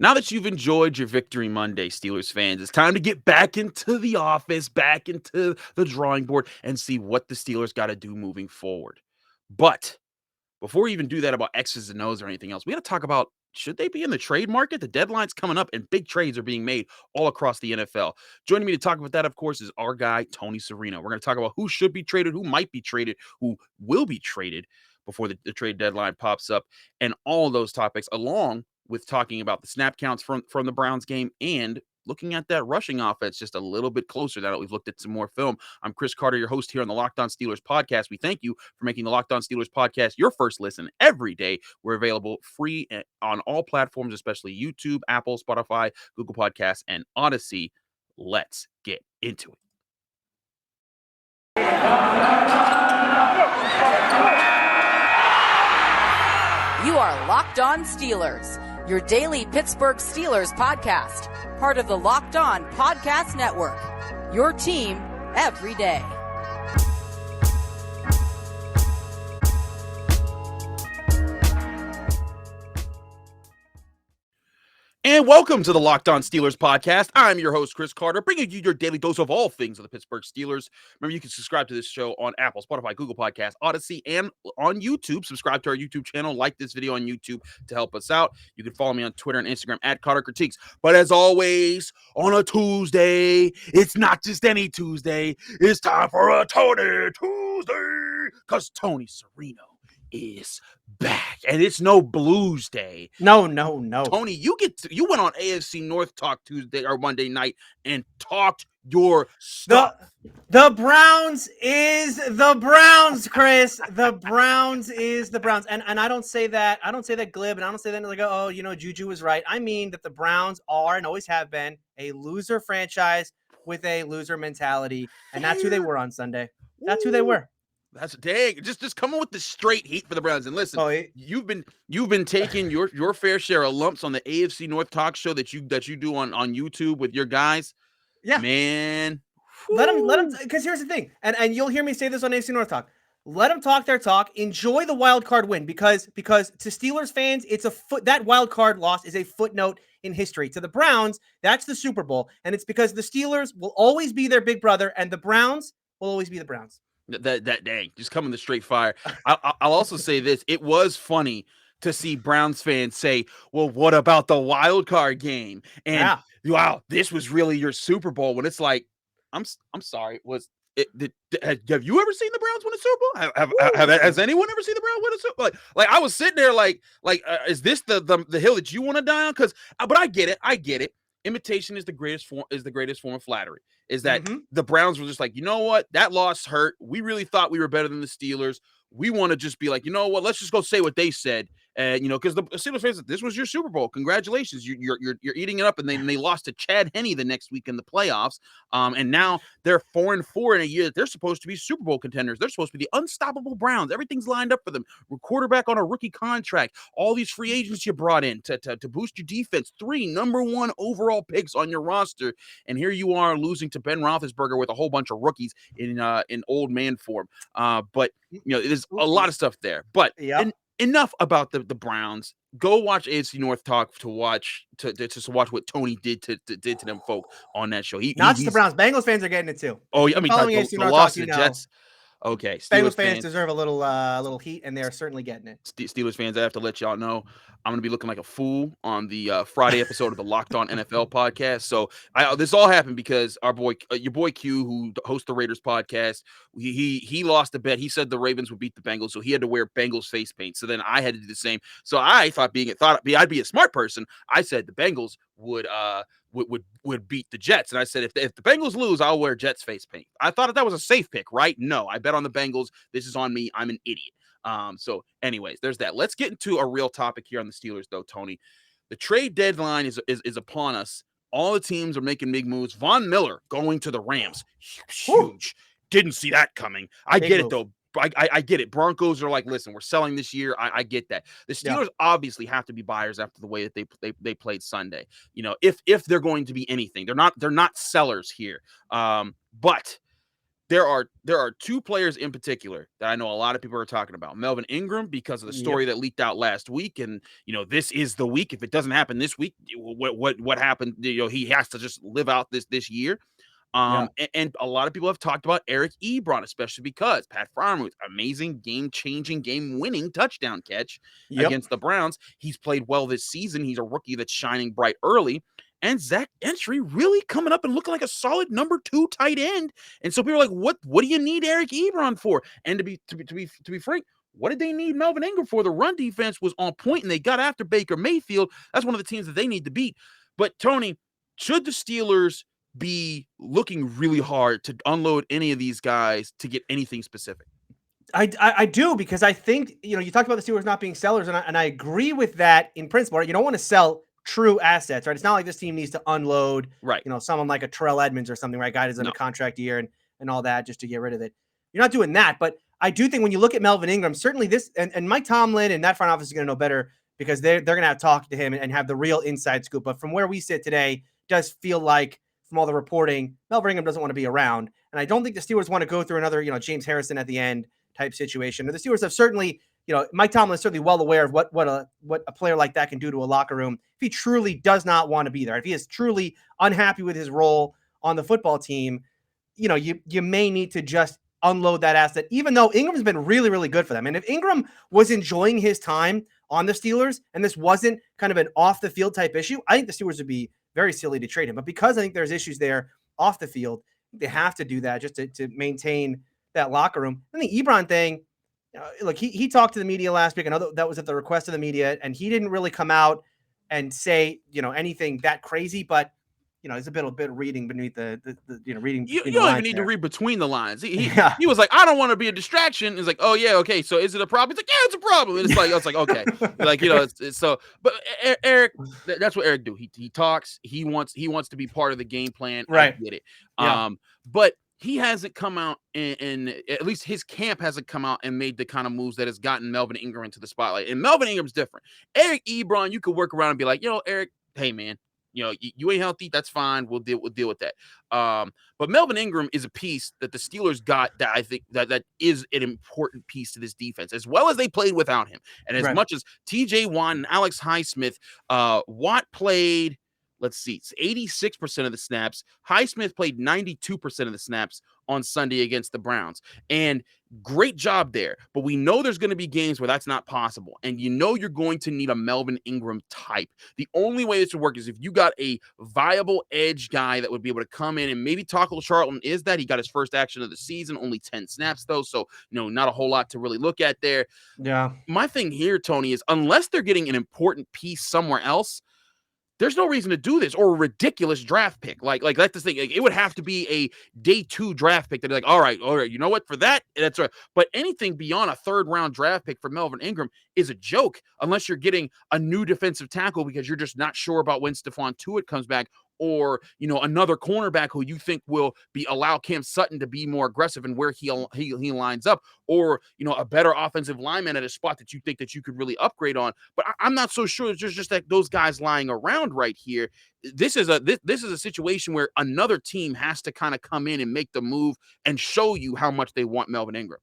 Now that you've enjoyed your Victory Monday, Steelers fans, it's time to get back into the office, back into the drawing board, and see what the Steelers got to do moving forward. But before we even do that about X's and O's or anything else, we got to talk about, should they be in the trade market? The deadline's coming up and big trades are being made all across the NFL. Joining me to talk about that, of course, is our guy, Tony Serino. We're going to talk about who should be traded, who might be traded, who will be traded before the trade deadline pops up, and all those topics, along with talking about the snap counts from the Browns game and looking at that rushing offense just a little bit closer now that we've looked at some more film. I'm Chris Carter, your host here on the Locked On Steelers podcast. We thank you for making the Locked On Steelers podcast your first listen every day. We're available free on all platforms, especially YouTube, Apple, Spotify, Google Podcasts, and Odyssey. Let's get into it. You are Locked On Steelers, your daily Pittsburgh Steelers podcast, part of the Locked On Podcast Network, your team every day. And welcome to the Locked On Steelers podcast. I'm your host, Chris Carter, bringing you your daily dose of all things of the Pittsburgh Steelers. Remember, you can subscribe to this show on Apple, Spotify, Google Podcasts, Odyssey, and on YouTube. Subscribe to our YouTube channel. Like this video on YouTube to help us out. You can follow me on Twitter and Instagram at Carter Critiques. But as always, on a Tuesday, it's not just any Tuesday. It's time for a Tony Tuesday, because Tony Serino is back, and it's no Blues Day. No. Tony, you went on AFC North Talk Tuesday or Monday night and talked your stuff. The Browns is the Browns, Chris. The Browns is the Browns. And I don't say that glib, and I don't say that like, oh, Juju was right. I mean that the Browns are and always have been a loser franchise with a loser mentality, and that's who they were on Sunday. That's who they were. That's dang. Just coming with the straight heat for the Browns. And listen, you've been taking your fair share of lumps on the AFC North Talk show that you do on YouTube with your guys. Yeah, man. Let them. Because here's the thing, and you'll hear me say this on AFC North Talk. Let them talk their talk. Enjoy the wild card win because to Steelers fans, that wild card loss is a footnote in history. To the Browns, that's the Super Bowl, and it's because the Steelers will always be their big brother, and the Browns will always be the Browns. That dang, just coming the straight fire. I'll also say this: it was funny to see Browns fans say, "Well, what about the wild card game?" And wow, this was really your Super Bowl. When it's like, I'm sorry, have you ever seen the Browns win a Super Bowl? Has anyone ever seen the Browns win a Super Bowl? Like I was sitting there like, is this the hill that you want to die on? But I get it. Imitation is the greatest form of flattery. Is that the Browns were just like, you know what? That loss hurt. We really thought we were better than the Steelers. We want to just be like, you know what? Let's just go say what they said. And because the Steelers fans, this was your Super Bowl. Congratulations, you're eating it up. And they lost to Chad Henne the next week in the playoffs. And now they're 4-4 in a year that they're supposed to be Super Bowl contenders. They're supposed to be the unstoppable Browns. Everything's lined up for them. Quarterback on a rookie contract. All these free agents you brought in to boost your defense. 3 number 1 overall picks on your roster. And here you are losing to Ben Roethlisberger with a whole bunch of rookies in old man form. But there's a lot of stuff there. But enough about the Browns. Go watch AFC North Talk to watch what Tony did to them folk on that show. Not just the Browns. Bengals fans are getting it too. Oh, I mean, the loss to the Jets. Okay, Bengals fans deserve a little heat, and they are certainly getting it. Steelers fans, I have to let y'all know I'm going to be looking like a fool on the Friday episode of the Locked On NFL podcast. So this all happened because your boy Q, who hosts the Raiders podcast, he lost a bet. He said the Ravens would beat the Bengals, so he had to wear Bengals face paint. So then I had to do the same. So I thought I'd be a smart person. I said the Bengals would beat the Jets. And I said, if the Bengals lose, I'll wear Jets face paint. I thought that was a safe pick, right? No, I bet on the Bengals. This is on me. I'm an idiot. So anyways, there's that. Let's get into a real topic here on the Steelers, though, Tony. The trade deadline is upon us. All the teams are making big moves. Von Miller going to the Rams. Huge. Didn't see that coming. I get it, though. I get it. Broncos are like, listen, we're selling this year. I get that. The Steelers obviously have to be buyers after the way that they played Sunday. If they're going to be anything, they're not sellers here. But there are two players in particular that I know a lot of people are talking about. Melvin Ingram, because of the story that leaked out last week, and this is the week. If it doesn't happen this week, what happened? He has to just live out this year. And a lot of people have talked about Eric Ebron, especially because Pat Freiermuth, amazing game-changing, game-winning touchdown catch against the Browns. He's played well this season. He's a rookie that's shining bright early. And Zach Entry really coming up and looking like a solid number 2 tight end. And so people are like, what do you need Eric Ebron for? And to be frank, what did they need Melvin Ingram for? The run defense was on point, and they got after Baker Mayfield. That's one of the teams that they need to beat. But Tony, should the Steelers be looking really hard to unload any of these guys to get anything specific? I do, because I think, you talked about the Steelers not being sellers, and I agree with that in principle. Right? You don't want to sell true assets, right? It's not like this team needs to unload, right? Someone like a Terrell Edmonds or something, right? Guy that's in a contract year and all that just to get rid of it. You're not doing that. But I do think when you look at Melvin Ingram, certainly this, and Mike Tomlin and that front office is going to know better, because they're going to have to talk to him and have the real inside scoop. But from where we sit today, it does feel like, from all the reporting, Melvin Ingram doesn't want to be around. And I don't think the Steelers want to go through another, James Harrison at the end type situation. The Steelers have certainly, Mike Tomlin is certainly well aware of what a player like that can do to a locker room if he truly does not want to be there. If he is truly unhappy with his role on the football team, you may need to just unload that asset, even though Ingram's been really, really good for them. And if Ingram was enjoying his time on the Steelers and this wasn't kind of an off the field type issue, I think the Steelers would be very silly to trade him. But because I think there's issues there off the field, they have to do that just to maintain that locker room. And the Ebron thing, look, he talked to the media last week. I know that was at the request of the media, and he didn't really come out and say, anything that crazy, but it's a bit of reading beneath the reading. You don't even need to read between the lines. He was like, I don't want to be a distraction. It's like, oh yeah, okay. So is it a problem? He's like, yeah, it's a problem. And it's like, okay, like it's so. But Eric, that's what Eric do. He talks. He wants to be part of the game plan. Right. I get it. Yeah. But he hasn't come out and at least his camp hasn't come out and made the kind of moves that has gotten Melvin Ingram into the spotlight. And Melvin Ingram's different. Eric Ebron, you could work around and be like, Eric, hey man, you ain't healthy. That's fine. We'll deal with that. But Melvin Ingram is a piece that the Steelers got that I think that is an important piece to this defense, as well as they played without him. And as much as TJ Watt and Alex Highsmith, Watt played, let's see, 86% of the snaps. Highsmith played 92% of the snaps on Sunday against the Browns. And great job there. But we know there's going to be games where that's not possible. And you're going to need a Melvin Ingram type. The only way this would work is if you got a viable edge guy that would be able to come in and maybe tackle Charlton. Is that he got his first action of the season, only 10 snaps though. So, not a whole lot to really look at there. Yeah. My thing here, Tony, is unless they're getting an important piece somewhere else, there's no reason to do this, or a ridiculous draft pick. Like that's the thing. Like, it would have to be a day 2 draft pick. They're like, all right, you know what? For that, that's right. But anything beyond a 3rd round draft pick for Melvin Ingram is a joke, unless you're getting a new defensive tackle because you're just not sure about when Stephon Tuitt comes back, or another cornerback who you think will allow Cam Sutton to be more aggressive and where he lines up, or a better offensive lineman at a spot that you think that you could really upgrade on. But I'm not so sure there's just that those guys lying around right here. This is a situation where another team has to kind of come in and make the move and show you how much they want Melvin Ingram.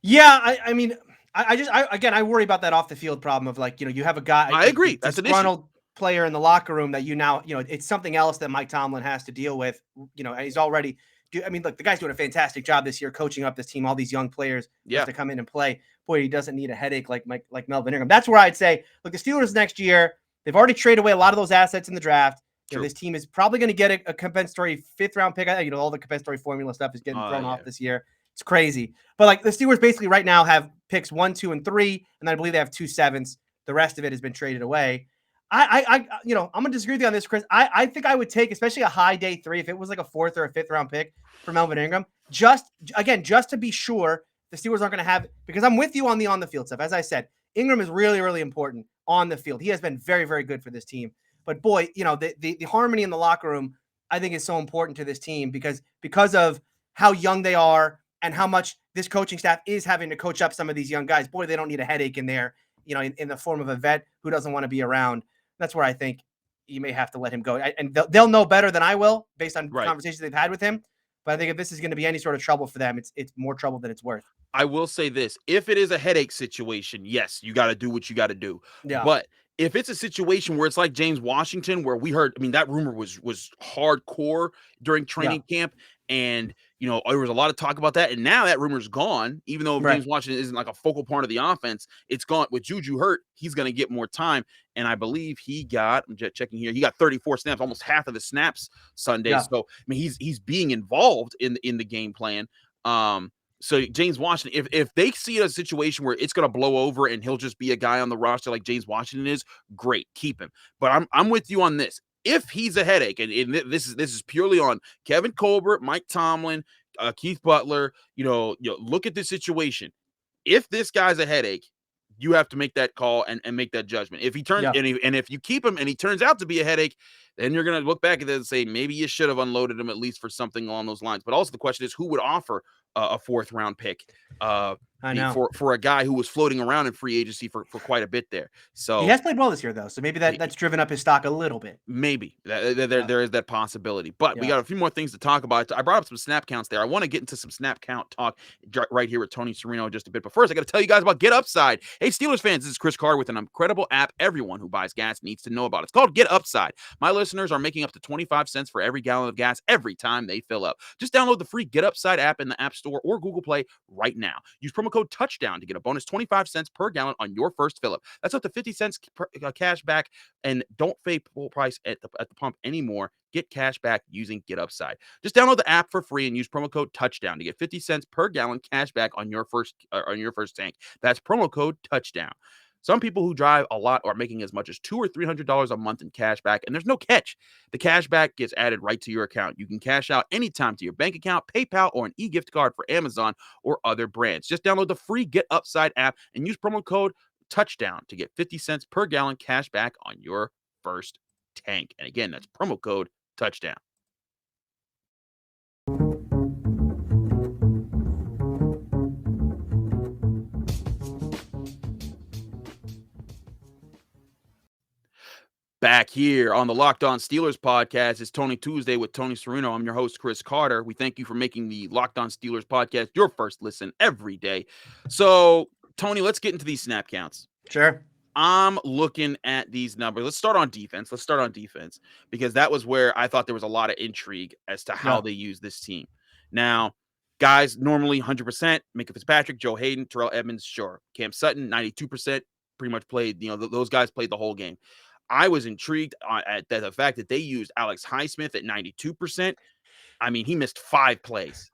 Yeah, I mean, I worry about that off the field problem of, like, you have a guy. I agree. That's an issue. Player in the locker room that it's something else that Mike Tomlin has to deal with, and he's already look, the guy's doing a fantastic job this year coaching up this team, all these young players to come in and play. Boy, he doesn't need a headache like Melvin Ingram. That's where I'd say, look, the Steelers next year, they've already traded away a lot of those assets in the draft. This team is probably going to get a compensatory 5th round pick. All the compensatory formula stuff is getting thrown off this year. It's crazy. But like, the Steelers basically right now have picks 1, 2, and 3, and I believe they have 2 7s. The rest of it has been traded away. I'm gonna disagree with you on this, Chris. I think I would take, especially a high day 3, if it was like a 4th or a 5th round pick for Melvin Ingram, just to be sure the Steelers aren't going to have, because I'm with you on the field stuff. As I said, Ingram is really, really important on the field. He has been very, very good for this team. But boy, the harmony in the locker room, I think, is so important to this team because of how young they are and how much this coaching staff is having to coach up some of these young guys. Boy, they don't need a headache in there, in the form of a vet who doesn't want to be around. That's where I think you may have to let him go. And they'll know better than I will based on conversations they've had with him. But I think if this is going to be any sort of trouble for them, it's more trouble than it's worth. I will say this. If it is a headache situation, yes, you got to do what you got to do. Yeah. But if it's a situation where it's like James Washington, where we heard, I mean, that rumor was hardcore during training camp. And, there was a lot of talk about that. And now that rumor's gone, even though James Washington isn't like a focal part of the offense, it's gone. With Juju hurt, he's going to get more time. And I believe I'm just checking here, he got 34 snaps, almost half of the snaps Sunday. Yeah. So, I mean, he's being involved in the game plan. So James Washington, if they see a situation where it's going to blow over and he'll just be a guy on the roster like James Washington is, great, keep him. But I'm with you on this. If he's a headache, and this is purely on Kevin Colbert, Mike Tomlin, Keith Butler, look at the situation. If this guy's a headache, you have to make that call and make that judgment. If he turns and if you keep him and he turns out to be a headache, then you're going to look back at it and say maybe you should have unloaded him at least for something along those lines. But also the question is, who would offer a 4th round pick for a guy who was floating around in free agency for quite a bit there. So he has played well this year, though. So maybe that's driven up his stock a little bit. Maybe there is that possibility. But we got a few more things to talk about. I brought up some snap counts there. I want to get into some snap count talk right here with Tony Serino in just a bit. But first, I got to tell you guys about Get Upside. Hey, Steelers fans, this is Chris Carter with an incredible app everyone who buys gas needs to know about. It's called Get Upside. My listeners are making up to 25 cents for every gallon of gas every time they fill up. Just download the free Get Upside app in the App Store or Google Play right now. Use promo code TOUCHDOWN to get a bonus 25 cents per gallon on your first fill up. That's up to 50 cents cash back, and don't pay full price at the pump anymore. Get cash back using Get Upside. Just download the app for free and use promo code TOUCHDOWN to get 50 cents per gallon cash back on your first tank. That's promo code TOUCHDOWN. Some people who drive a lot are making as much as $200 or $300 a month in cash back, and there's no catch. The cash back gets added right to your account. You can cash out anytime to your bank account, PayPal, or an e-gift card for Amazon or other brands. Just download the free Get Upside app and use promo code TOUCHDOWN to get 50 cents per gallon cash back on your first tank. And again, that's promo code TOUCHDOWN. Back here on the Locked On Steelers podcast, it's Tony Tuesday with Tony Serino. I'm your host, Chris Carter. We thank you for making the Locked On Steelers podcast your first listen every day. So, Tony, let's get into these snap counts. Sure. I'm looking at these numbers. Let's start on defense. Because that was where I thought there was a lot of intrigue as to how they use this team. Now, guys, normally 100%, Minka Fitzpatrick, Joe Hayden, Terrell Edmonds, sure. Cam Sutton, 92%, pretty much played, those guys played the whole game. I was intrigued at the fact that they used Alex Highsmith at 92%. I mean, he missed 5 plays.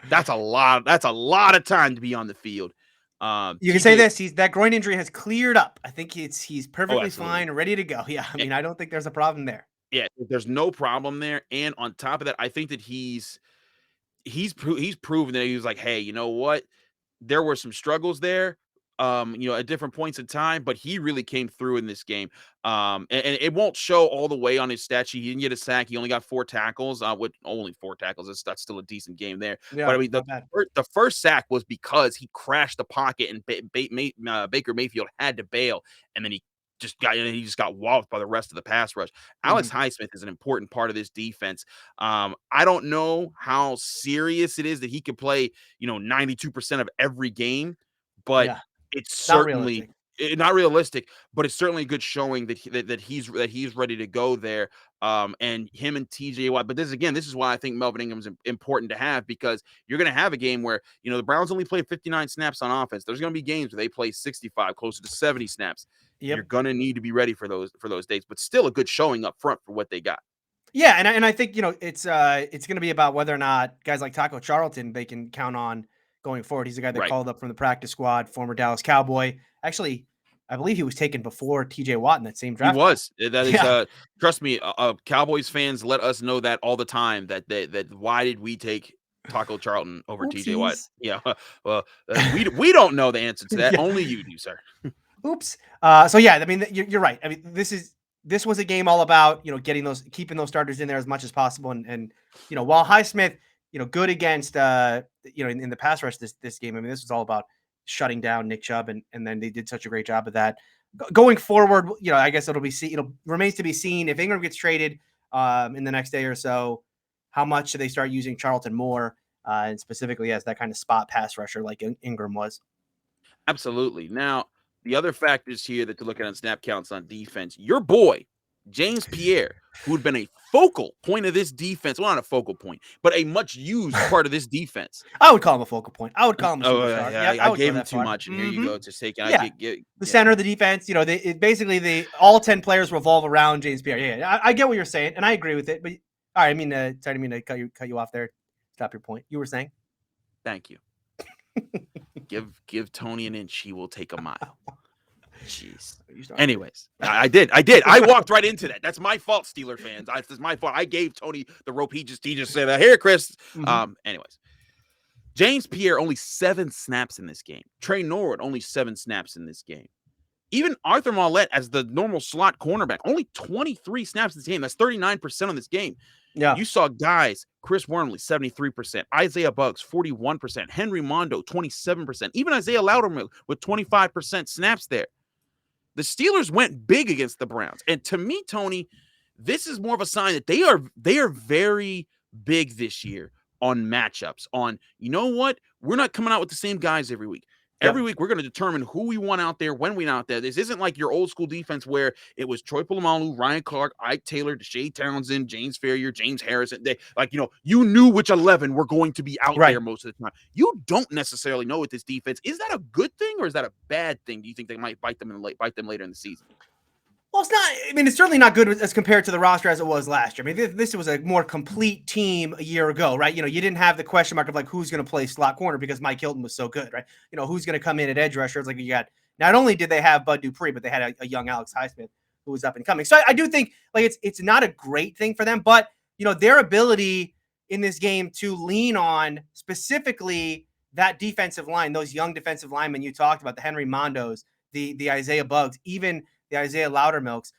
That's a lot. That's a lot of time to be on the field. You can say this: that groin injury has cleared up. I think he's perfectly fine, ready to go. Yeah, I mean, I don't think there's a problem there. Yeah, there's no problem there. And on top of that, I think that he's proven that he was like, hey, you know what? There were some struggles there. At different points in time, but he really came through in this game. And it won't show all the way on his stat sheet. He didn't get a sack. He only got 4 tackles. With only 4 tackles, that's still a decent game there. Yeah, but I mean, the first sack was because he crashed the pocket and Baker Mayfield had to bail, and then he just got walloped by the rest of the pass rush. Alex Highsmith is an important part of this defense. I don't know how serious it is that he could play, 92% of every game, but it's certainly not realistic, but it's certainly a good showing that he's ready to go there. And him and TJ Watt. But this is why I think Melvin Ingram is important to have, because you're going to have a game where, the Browns only played 59 snaps on offense. There's going to be games where they play 65, closer to 70 snaps. Yep. You're going to need to be ready for those days, but still a good showing up front for what they got. Yeah. And I think, it's going to be about whether or not guys like Taco Charlton, they can count on going forward. He's the guy that called up from the practice squad, former Dallas Cowboy. Actually, I believe he was taken before TJ Watt in that same draft. He was. That is, trust me, Cowboys fans let us know that all the time. That why did we take Taco Charlton over TJ Watt? Yeah, well, we don't know the answer to that. Only you do, sir. Oops. So yeah, I mean, you're right. I mean, this was a game all about keeping those starters in there as much as possible, and while Highsmith, good against in the pass rush this game. I mean, this was all about shutting down Nick Chubb, and then they did such a great job of that. Going forward, I guess it remains to be seen if Ingram gets traded in the next day or so, how much do they start using Charlton more, and specifically as that kind of spot pass rusher like Ingram was. Absolutely. Now, the other factors here that to look at on snap counts on defense, your boy, James Pierre, who had been a focal point of this defense, well, not a focal point, but a much used part of this defense. I would call him a focal point. I would call him a superstar. I gave him too much, and here you go. Just take the center of the defense. Basically all 10 players revolve around James Pierre. Yeah, I get what you're saying, and I agree with it. But all right, I didn't mean to cut you off there. Stop your point. You were saying. Thank you. Give Tony an inch, he will take a mile. Jeez. Anyways, I did. I walked right into that. That's my fault, Steeler fans. It's my fault. I gave Tony the rope. He just said, "Here, Chris." Anyways, James Pierre only 7 snaps in this game. Trey Norwood only 7 snaps in this game. Even Arthur Maulet as the normal slot cornerback, only 23 snaps in this game. That's 39% on this game. Yeah. You saw guys, Chris Wormley, 73%, Isaiah Buggs, 41%, Henry Mondo, 27%, even Isaiah Loudermilk with 25% snaps there. The Steelers went big against the Browns. And to me, Tony, this is more of a sign that they are very big this year on matchups, on, you know what? We're not coming out with the same guys every week. Every week, we're going to determine who we want out there, when we want out there. This isn't like your old school defense where it was Troy Polamalu, Ryan Clark, Ike Taylor, Deshae Townsend, James Ferrier, James Harrison. You knew which 11 were going to be out there most of the time. You don't necessarily know with this defense. Is that a good thing or is that a bad thing? Do you think they might bite them later in the season? Well, it's not. I mean, it's certainly not good as compared to the roster as it was last year. I mean, this was a more complete team a year ago, right? You didn't have the question mark of like who's going to play slot corner because Mike Hilton was so good, right? Who's going to come in at edge rusher? It's like you got. Not only did they have Bud Dupree, but they had a young Alex Highsmith who was up and coming. So I do think like it's not a great thing for them, but their ability in this game to lean on specifically that defensive line, those young defensive linemen you talked about, the Henry Mondos, the Isaiah Buggs, even the Isaiah Loudermilks.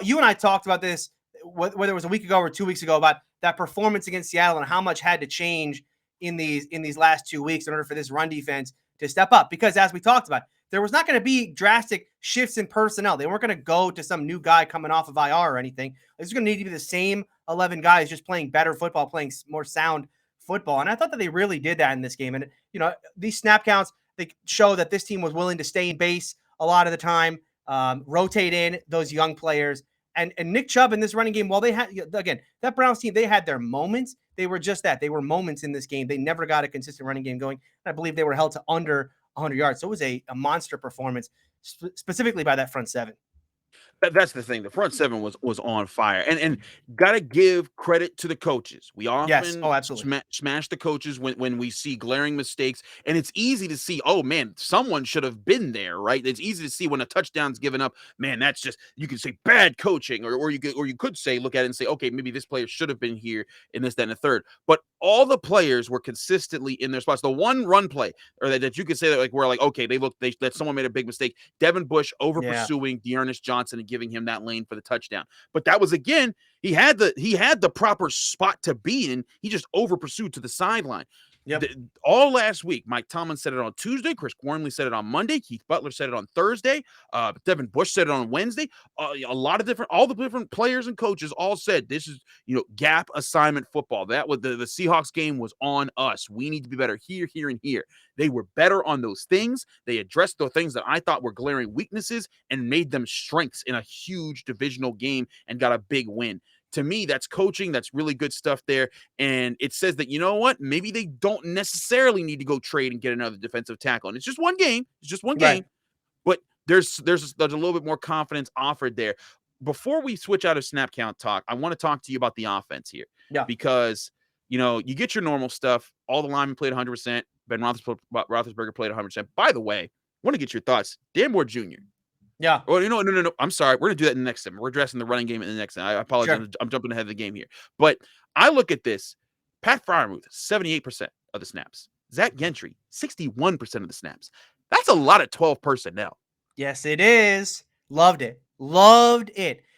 You and I talked about this, whether it was a week ago or 2 weeks ago, about that performance against Seattle and how much had to change in these last 2 weeks in order for this run defense to step up. Because as we talked about, there was not going to be drastic shifts in personnel. They weren't going to go to some new guy coming off of IR or anything. It's going to need to be the same 11 guys just playing better football, playing more sound football. And I thought that they really did that in this game. And, these snap counts, they show that this team was willing to stay in base a lot of the time. Rotate in those young players and Nick Chubb in this running game. While they had, again, that Browns team, they had their moments. They were just that. They were moments in this game. They never got a consistent running game going. And I believe they were held to under 100 yards. So it was a monster performance specifically by that front seven. That's the thing. The front seven was on fire, and gotta give credit to the coaches. We often absolutely smash the coaches when we see glaring mistakes, and it's easy to see. Oh man, someone should have been there, right? It's easy to see when a touchdown's given up. Man, that's just, you can say bad coaching, or you could say, look at it and say, okay, maybe this player should have been here in this, that, and the third. But all the players were consistently in their spots. The one run play, or that you could say that we're like, okay, that someone made a big mistake. Devin Bush over pursuing Dearness Johnson and giving him that lane for the touchdown. But that was, again, he had the proper spot to be in. He just over pursued to the sideline. Yep. All last week, Mike Tomlin said it on Tuesday. Chris Wormley said it on Monday. Keith Butler said it on Thursday. Devin Bush said it on Wednesday. All the different players and coaches all said this is, gap assignment football. That was the Seahawks game was on us. We need to be better here, here, and here. They were better on those things. They addressed the things that I thought were glaring weaknesses and made them strengths in a huge divisional game and got a big win. To me, that's coaching. That's really good stuff there. And it says that, you know what? Maybe they don't necessarily need to go trade and get another defensive tackle. And it's just one game. It's just one game. But there's a little bit more confidence offered there. Before we switch out of snap count talk, I want to talk to you about the offense here. Yeah. Because, you get your normal stuff. All the linemen played 100%. Ben Roethlisberger played 100%. By the way, I want to get your thoughts. Dan Moore Jr. Yeah. Well, no. I'm sorry. We're going to do that in the next time. We're addressing the running game in the next time. I apologize. Sure. I'm jumping ahead of the game here. But I look at this. Pat Freiermuth, 78% of the snaps. Zach Gentry, 61% of the snaps. That's a lot of 12 personnel. Yes, it is. Loved it.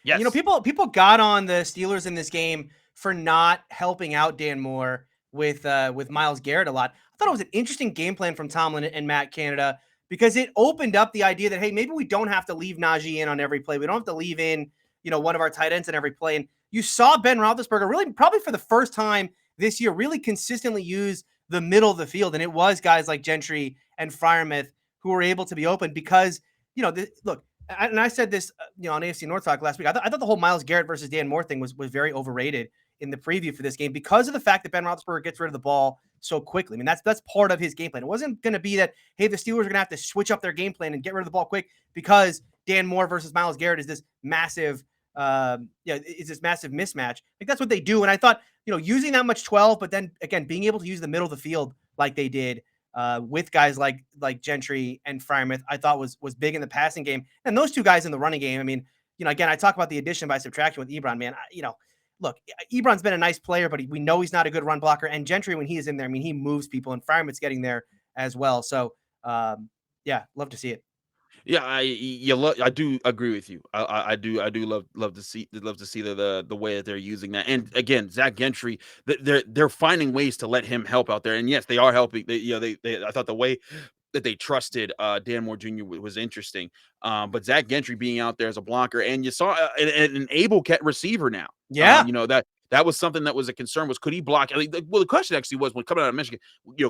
Yes. People got on the Steelers in this game for not helping out Dan Moore with Myles Garrett a lot. I thought it was an interesting game plan from Tomlin and Matt Canada, because it opened up the idea that, hey, maybe we don't have to leave Najee in on every play. We don't have to leave in one of our tight ends in every play. And you saw Ben Roethlisberger really probably for the first time this year really consistently use the middle of the field. And it was guys like Gentry and Freiermuth who were able to be open because, look, and I said this, on AFC North Talk last week. I thought the whole Myles Garrett versus Dan Moore thing was very overrated in the preview for this game because of the fact that Ben Roethlisberger gets rid of the ball so quickly. I mean, that's part of his game plan. It wasn't going to be that, hey, the Steelers are going to have to switch up their game plan and get rid of the ball quick because Dan Moore versus Myles Garrett is this massive, massive mismatch. Like that's what they do. And I thought, using that much 12, but then again, being able to use the middle of the field like they did with guys like Gentry and Freiermuth, I thought was big in the passing game. And those two guys in the running game, I mean, again, I talk about the addition by subtraction with Ebron, man. Look, Ebron's been a nice player, but we know he's not a good run blocker. And Gentry, when he is in there, I mean, he moves people, and Freiermuth's getting there as well. So, love to see it. Yeah, I do agree with you. I do love to see the way that they're using that. And again, Zach Gentry, they're finding ways to let him help out there. And yes, they are helping. I thought the way that they trusted Dan Moore Jr. was interesting. But Zach Gentry being out there as a blocker, and you saw an able receiver now. Yeah, that was something that was a concern. Was could he block? I mean, the question actually was when coming out of Michigan,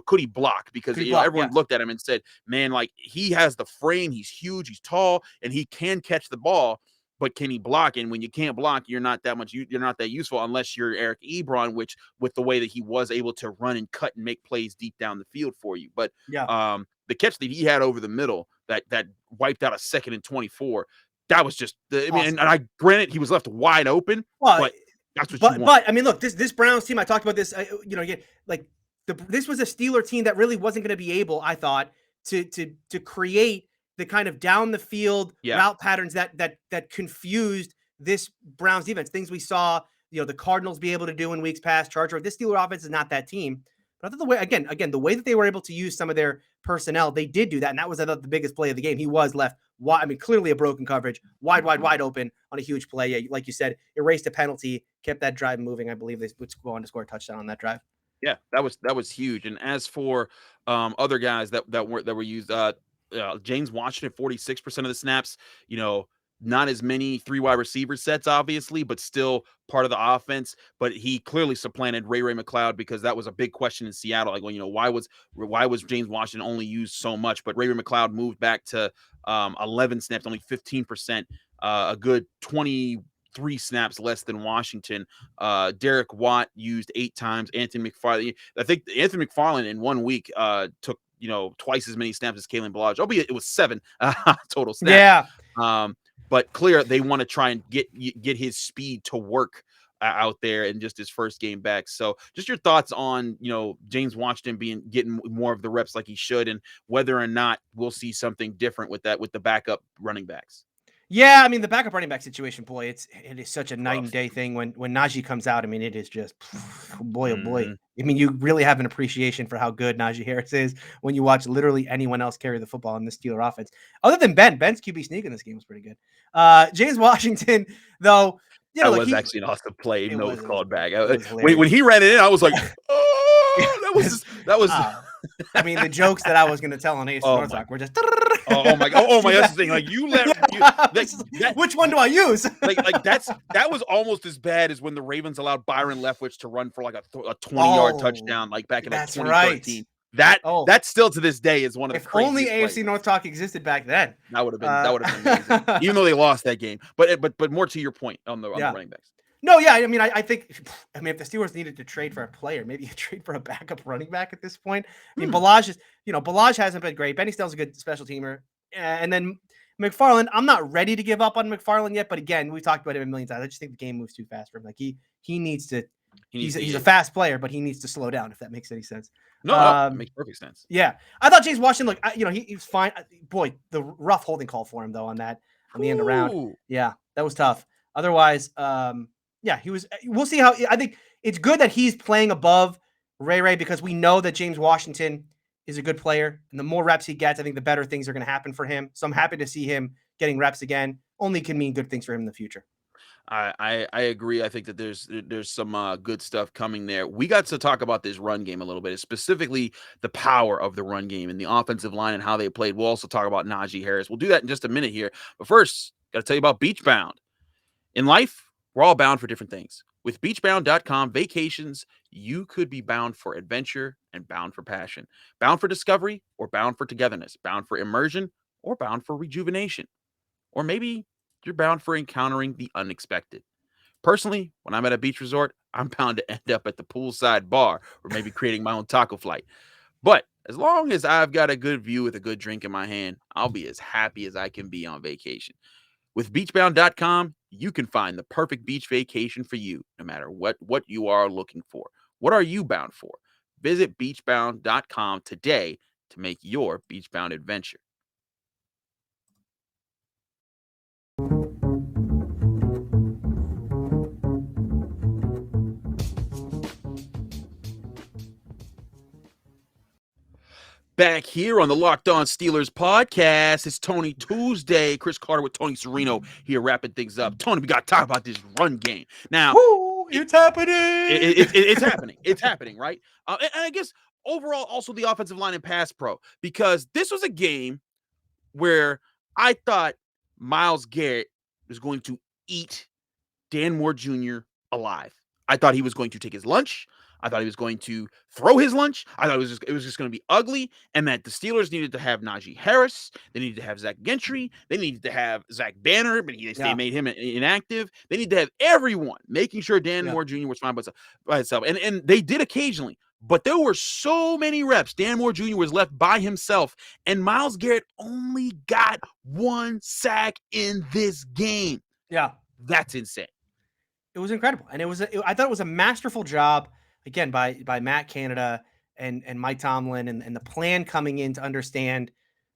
could he block? Because everyone looked at him and said, man, like he has the frame, he's huge, he's tall, and he can catch the ball. But can he block? And when you can't block, you're not that useful unless you're Eric Ebron, which with the way that he was able to run and cut and make plays deep down the field for you. But the catch that he had over the middle that wiped out a 2nd and 24, that was just awesome. I mean, and I granted he was left wide open, but that's what you want. But I mean, look, this Browns team, I talked about this, this was a Steeler team that really wasn't going to be able, I thought, to create the kind of down the field route patterns that confused this Browns defense. Things we saw, the Cardinals be able to do in weeks past. This Steeler offense is not that team. But I thought the way that they were able to use some of their personnel, they did do that. And that was, I thought, the biggest play of the game. He was left wide. I mean, clearly a broken coverage, wide open on a huge play. Yeah, like you said, erased a penalty, kept that drive moving. I believe they would go on to score a touchdown on that drive. Yeah, that was huge. And as for other guys that were used, James Washington, 46% of the snaps, not as many 3 wide receiver sets, obviously, but still part of the offense. But he clearly supplanted Ray McCloud because that was a big question in Seattle. Like, why was James Washington only used so much? But Ray McCloud moved back to 11 snaps, only 15%, a good 23 snaps less than Washington. Derek Watt used 8 times. Anthony McFarland, I think Anthony McFarland in 1 week took twice as many snaps as Kalen Ballage, albeit it was 7 total snaps. Yeah. But clear they want to try and get his speed to work out there in just his first game back. So just your thoughts on, James Washington getting more of the reps like he should, and whether or not we'll see something different with the backup running backs. Yeah, I mean, the backup running back situation, boy, it is such a night and day thing when Najee comes out. I mean, it is just, boy, oh boy. I mean, you really have an appreciation for how good Najee Harris is when you watch literally anyone else carry the football in the Steeler offense. Other than Ben's QB sneak in this game was pretty good. James Washington, though, that was actually an awesome play, even though it was called back. When he ran it in, I was like, oh, that was. I mean, the jokes that I was going to tell on AFC North Talk were just. Oh my god! Oh my god! That's the thing. Like which one do I use? that was almost as bad as when the Ravens allowed Byron Leftwich to run for like a 20-yard touchdown, like back in 2013. Right. That still to this day is one of the craziest only AFC plays. North Talk existed back then. That would have been amazing. Even though they lost that game. But more to your point on the running backs. No, yeah, I mean, I think if the Steelers needed to trade for a player, maybe you trade for a backup running back at this point. I mean, Ballage hasn't been great. Benny Snell's a good special teamer. And then McFarland, I'm not ready to give up on McFarland yet, but again, we talked about him a million times. I just think the game moves too fast for him. Like he needs to. He's a fast player, but he needs to slow down, if that makes any sense. No, it makes perfect sense. Yeah, I thought James Washington, he was fine. Boy, the rough holding call for him though on the end around. Yeah, that was tough. Otherwise, he was. We'll see how. I think it's good that he's playing above Ray because we know that James Washington is a good player, and the more reps he gets, I think the better things are going to happen for him. So I'm happy to see him getting reps again. Only can mean good things for him in the future. I agree. I think that there's some good stuff coming there. We got to talk about this run game a little bit, specifically the power of the run game and the offensive line and how they played. We'll also talk about Najee Harris. We'll do that in just a minute here. But first, got to tell you about Beachbound. In life, we're all bound for different things. With beachbound.com vacations, you could be bound for adventure and bound for passion, bound for discovery or bound for togetherness, bound for immersion or bound for rejuvenation. Or maybe you're bound for encountering the unexpected. Personally, when I'm at a beach resort, I'm bound to end up at the poolside bar or maybe creating my own taco flight. But as long as I've got a good view with a good drink in my hand, I'll be as happy as I can be on vacation. With beachbound.com, you can find the perfect beach vacation for you, no matter what you are looking for. What are you bound for? Visit beachbound.com today to make your beachbound adventure. Back here on the Locked On Steelers podcast, it's Tony Tuesday. Chris Carter with Tony Serino here wrapping things up. Tony, we got to talk about this run game. Now, it's happening. It's happening. It's happening, right? And I guess overall also the offensive line and pass pro, because this was a game where I thought Myles Garrett was going to eat Dan Moore Jr. alive. I thought he was going to take his lunch. I thought he was going to throw his lunch. I thought it was just going to be ugly, and that the Steelers needed to have Najee Harris. They needed to have Zach Gentry. They needed to have Zach Banner, but they made him inactive. They needed to have everyone making sure Dan Moore Jr. was fine by himself. And they did occasionally, but there were so many reps. Dan Moore Jr. was left by himself, and Myles Garrett only got 1 sack in this game. Yeah. That's insane. It was incredible. And I thought it was a masterful job, again, by Matt Canada and Mike Tomlin and the plan coming in to understand,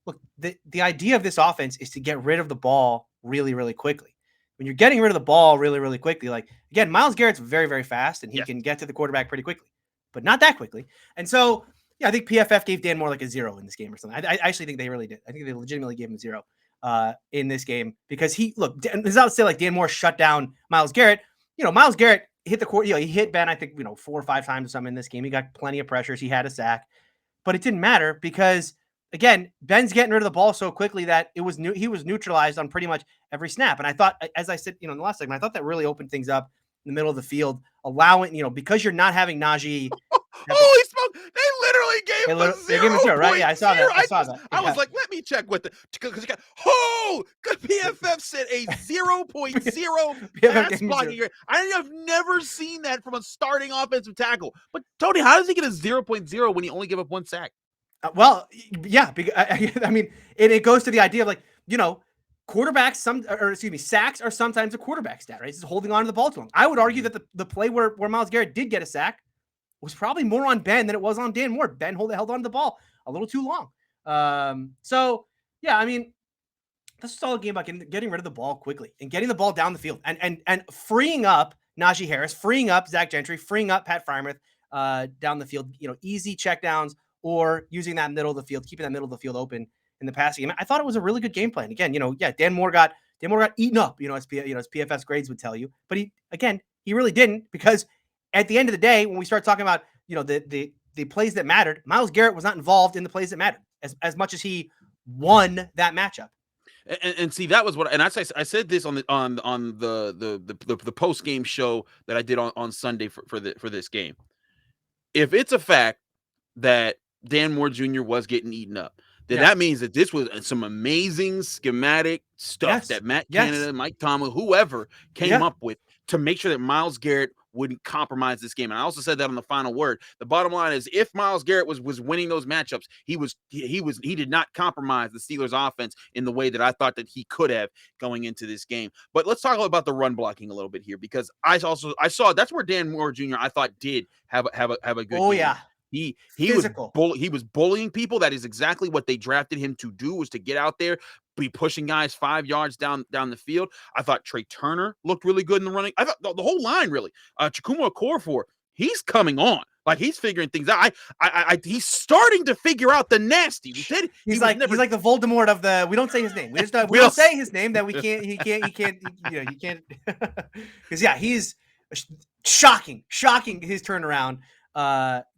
look, the idea of this offense is to get rid of the ball really, really quickly. When you're getting rid of the ball really, really quickly, like, again, Myles Garrett's very, very fast, and he can get to the quarterback pretty quickly, but not that quickly. And so, I think PFF gave Dan Moore like a 0 in this game or something. I actually think they really did. I think they legitimately gave him a 0 in this game, because it's not to say like Dan Moore shut down Myles Garrett. Myles Garrett hit the court. He hit Ben, I think, 4 or 5 times or something in this game. He got plenty of pressures. He had a sack, but it didn't matter because, again, Ben's getting rid of the ball so quickly that he was neutralized on pretty much every snap. And I thought, as I said, in the last segment, I thought that really opened things up in the middle of the field, allowing, because you're not having Najee. Holy smoke! They literally gave him a 0. They gave him a 0, right? Yeah, I saw that. I was like, let me check what because PFF said a 0.0 pass blocking grade. I've never seen that from a starting offensive tackle. But Tony, how does he get a 0.0 when he only gave up 1 sack? I mean, it goes to the idea of, like, quarterbacks, sacks are sometimes a quarterback stat, right? It's holding on to the ball too long. I would argue that the play where Myles Garrett did get a sack was probably more on Ben than it was on Dan Moore. Ben held on to the ball a little too long. So yeah, I mean, this is all a game about getting rid of the ball quickly and getting the ball down the field and freeing up Najee Harris, freeing up Zach Gentry, freeing up Pat Freiermuth down the field, easy checkdowns, or using that middle of the field, keeping that middle of the field open in the passing game. I thought it was a really good game plan. Again, Dan Moore got eaten up, as PFF's grades would tell you, but he really didn't, because at the end of the day, when we start talking about, the plays that mattered, Myles Garrett was not involved in the plays that mattered as much as he won that matchup. And see, that was what, and I said this on the post game show that I did on Sunday for this game. If it's a fact that Dan Moore Jr. was getting eaten up, then that means that this was some amazing schematic stuff that Matt Canada, Mike Tomlin, whoever came up with to make sure that Myles Garrett wouldn't compromise this game. And I also said that on the final word. The bottom line is, if Myles Garrett was winning those matchups, he did not compromise the Steelers offense in the way that I thought that he could have going into this game. But let's talk about the run blocking a little bit here, because I saw that's where Dan Moore Jr. I thought did have a good game. Yeah. He was bullying people. That is exactly what they drafted him to do, was to get out there, be pushing guys 5 yards down the field. I thought Trey Turner looked really good in the running. I thought the whole line really. Chukwuma Okorafor, he's coming on. Like, he's figuring things out. He's starting to figure out the nasty. We said he's like the Voldemort of the. We don't say his name. We don't say his name. That we can't. He can't. You can't. Because he's shocking his turnaround.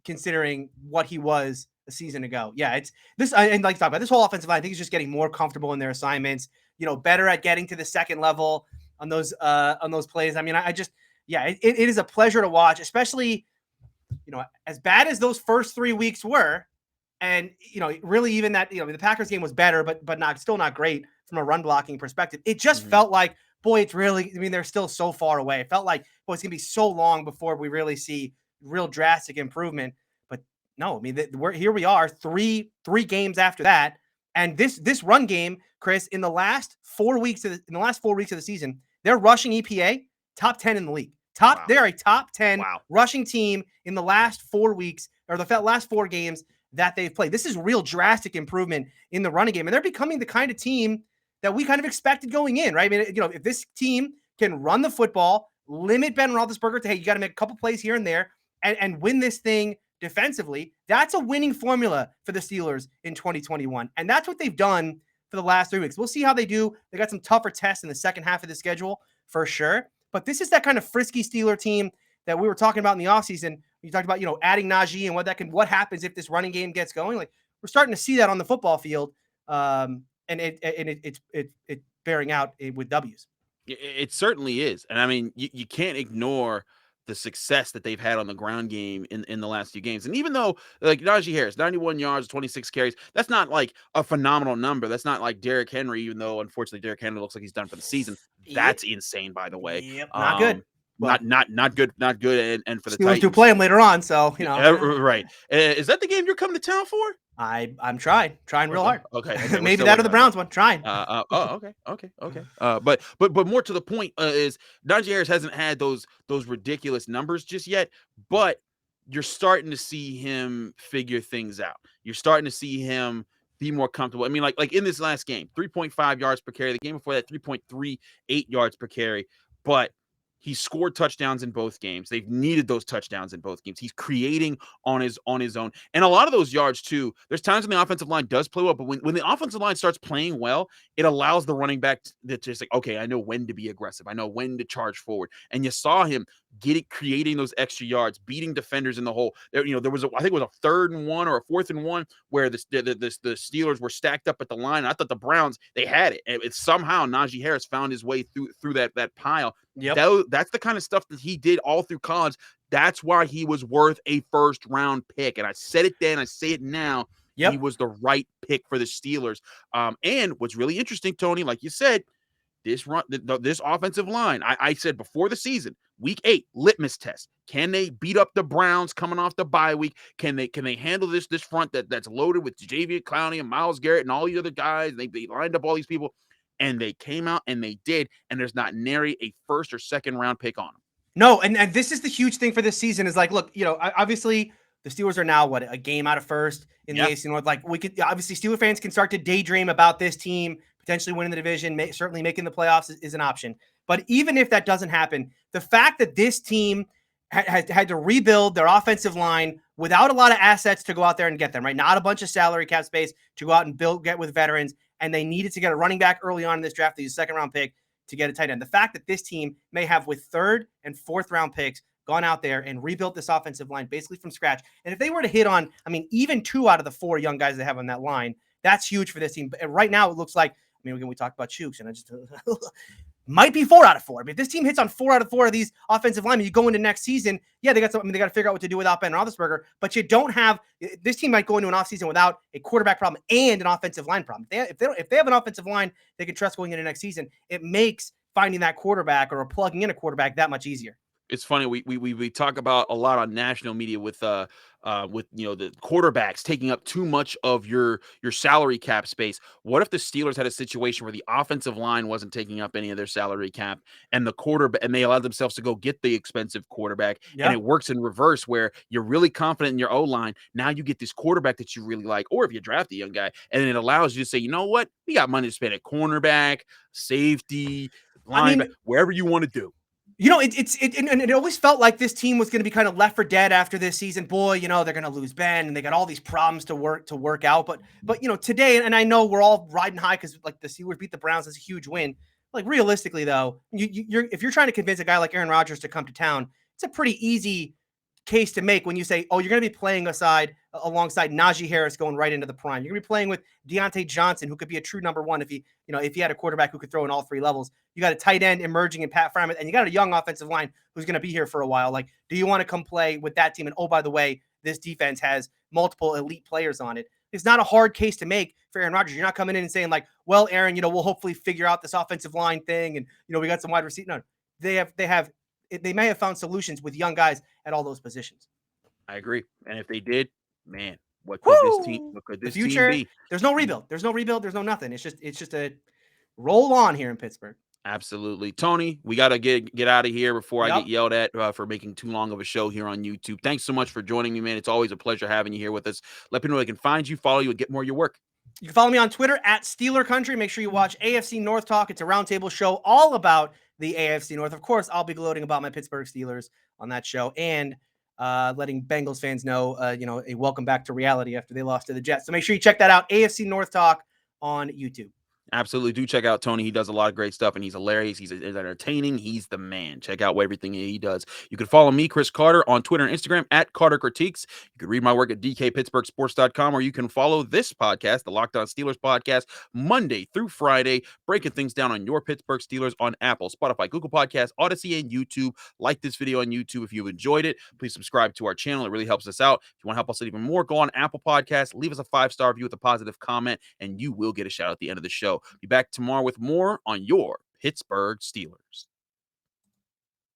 Considering what he was a season ago. Yeah, it's this. And like to talk about this whole offensive line, I think he's just getting more comfortable in their assignments, better at getting to the second level, on those plays. I mean, it is a pleasure to watch, especially, as bad as those first 3 weeks were. And, really even that, the Packers game was better, but still not great from a run blocking perspective. It just felt like, boy, it's really, they're still so far away. It felt like, boy, it's going to be so long before we really see real drastic improvement. But no, here we are three games after that. And this run game, Chris, in the last 4 weeks of the season, their rushing EPA, top 10 in the league. They're a top 10 rushing team in the last 4 weeks, or the last 4 games that they've played. This is real drastic improvement in the running game. And they're becoming the kind of team that we kind of expected going in, right? I mean, if this team can run the football, limit Ben Roethlisberger to, hey, you got to make a couple plays here and there and win this thing defensively, that's a winning formula for the Steelers in 2021. And that's what they've done for the last 3 weeks. We'll see how they do. They got some tougher tests in the second half of the schedule for sure. But this is that kind of frisky Steeler team that we were talking about in the offseason. You talked about, adding Najee and what happens if this running game gets going. Like, we're starting to see that on the football field. And it's bearing out with W's. It certainly is. And I mean, you can't ignore the success that they've had on the ground game in the last few games. And even though, like, Najee Harris, 91 yards, 26 carries, that's not like a phenomenal number. That's not like Derrick Henry, even though unfortunately Derrick Henry looks like he's done for the season. That's insane, by the way. Yep, not good. Well, not good. And for the Steelers do play him later on, so right. Is that the game you're coming to town for? I'm trying real hard. Okay. Maybe that or the Browns one. Trying. Okay. But more to the point is Najee Harris hasn't had those ridiculous numbers just yet, but you're starting to see him figure things out. You're starting to see him be more comfortable. I mean, like in this last game, 3.5 yards per carry. The game before that, 3.38 yards per carry. But he scored touchdowns in both games. They've needed those touchdowns in both games. He's creating on his own. And a lot of those yards, too, there's times when the offensive line does play well, but when the offensive line starts playing well, it allows the running back to just like, okay, I know when to be aggressive. I know when to charge forward. And you saw him creating those extra yards, beating defenders in the hole. There was I think it was a 3rd and 1 or a 4th and 1 where the Steelers were stacked up at the line. I thought the Browns, they had it. And it's somehow Najee Harris found his way through that pile. Yep. That's the kind of stuff that he did all through college. That's why he was worth a first-round pick. And I said it then, I say it now. Yep. He was the right pick for the Steelers. And what's really interesting, Tony, like you said, this offensive line, I said before the season, week 8, litmus test. Can they beat up the Browns coming off the bye week? Can they handle this front that's loaded with Jadeveon Clowney and Myles Garrett and all the other guys? They lined up all these people. And they came out and they did, and there's not nary a 1st or 2nd round pick on them. No, and this is the huge thing for this season is like, look, obviously the Steelers are now a game out of first in the AFC North. Like, we could obviously Steeler fans can start to daydream about this team potentially winning the division, certainly making the playoffs is an option. But even if that doesn't happen, the fact that this team has had to rebuild their offensive line without a lot of assets to go out there and get them, right? Not a bunch of salary cap space to go out and get with veterans. And they needed to get a running back early on in this draft. They used a 2nd round pick to get a tight end. The fact that this team may have, with 3rd and 4th round picks, gone out there and rebuilt this offensive line basically from scratch. And if they were to hit on, even 2 out of the 4 young guys they have on that line, that's huge for this team. But right now it looks like, again, we talked about Chooks, and I just might be 4 out of 4. But if this team hits on 4 out of 4 of these offensive linemen, you go into next season, they got something. They got to figure out what to do without Ben Roethlisberger. But you don't have this team might go into an offseason without a quarterback problem and an offensive line problem. If they have an offensive line they can trust going into next season, it makes finding that quarterback or plugging in a quarterback that much easier. It's funny, we talk about a lot on national media with the quarterbacks taking up too much of your salary cap space. What if the Steelers had a situation where the offensive line wasn't taking up any of their salary cap and the quarterback, and they allowed themselves to go get the expensive quarterback, and it works in reverse where you're really confident in your O-line. Now you get this quarterback that you really like, or if you draft a young guy, and it allows you to say, you know what, we got money to spend at cornerback, safety, linebacker, wherever you want to do. It always felt like this team was going to be kind of left for dead after this season. Boy, they're going to lose Ben, and they got all these problems to work out. But today, and I know we're all riding high because like the Steelers beat the Browns, is a huge win. Like, realistically, though, if you're trying to convince a guy like Aaron Rodgers to come to town, it's a pretty easy case to make when you say, oh, you're going to be playing alongside Najee Harris going right into the prime. You're going to be playing with Deontay Johnson, who could be a true number one if he had a quarterback who could throw in all three levels. You got a tight end emerging in Pat Fryermuth, and you got a young offensive line who's going to be here for a while. Like, do you want to come play with that team? And oh, by the way, this defense has multiple elite players on it. It's not a hard case to make for Aaron Rodgers. You're not coming in and saying like, well, Aaron, we'll hopefully figure out this offensive line thing, and we got some wide receiver. No, they may have found solutions with young guys at all those positions. I agree. And if they did, man, what could this team be? There's no rebuild. There's no nothing. It's just a roll on here in Pittsburgh. Absolutely. Tony, we got to get out of here before I get yelled at for making too long of a show here on YouTube. Thanks so much for joining me, man. It's always a pleasure having you here with us. Let people know they can find you, follow you, and get more of your work. You can follow me on Twitter at Steeler Country. Make sure you watch AFC North Talk. It's a roundtable show all about the AFC North. Of course, I'll be gloating about my Pittsburgh Steelers on that show and letting Bengals fans know, a welcome back to reality after they lost to the Jets. So make sure you check that out. AFC North Talk on YouTube. Absolutely. Do check out Tony. He does a lot of great stuff, and he's hilarious. He's entertaining. He's the man. Check out everything he does. You can follow me, Chris Carter, on Twitter and Instagram at Carter Critiques. You can read my work at dkpittsburghsports.com, or you can follow this podcast, the Locked On Steelers podcast, Monday through Friday, breaking things down on your Pittsburgh Steelers on Apple, Spotify, Google Podcasts, Odyssey, and YouTube. Like this video on YouTube if you've enjoyed it. Please subscribe to our channel. It really helps us out. If you want to help us out even more, go on Apple Podcasts, leave us a 5-star review with a positive comment, and you will get a shout out at the end of the show. Be back tomorrow with more on your Pittsburgh Steelers.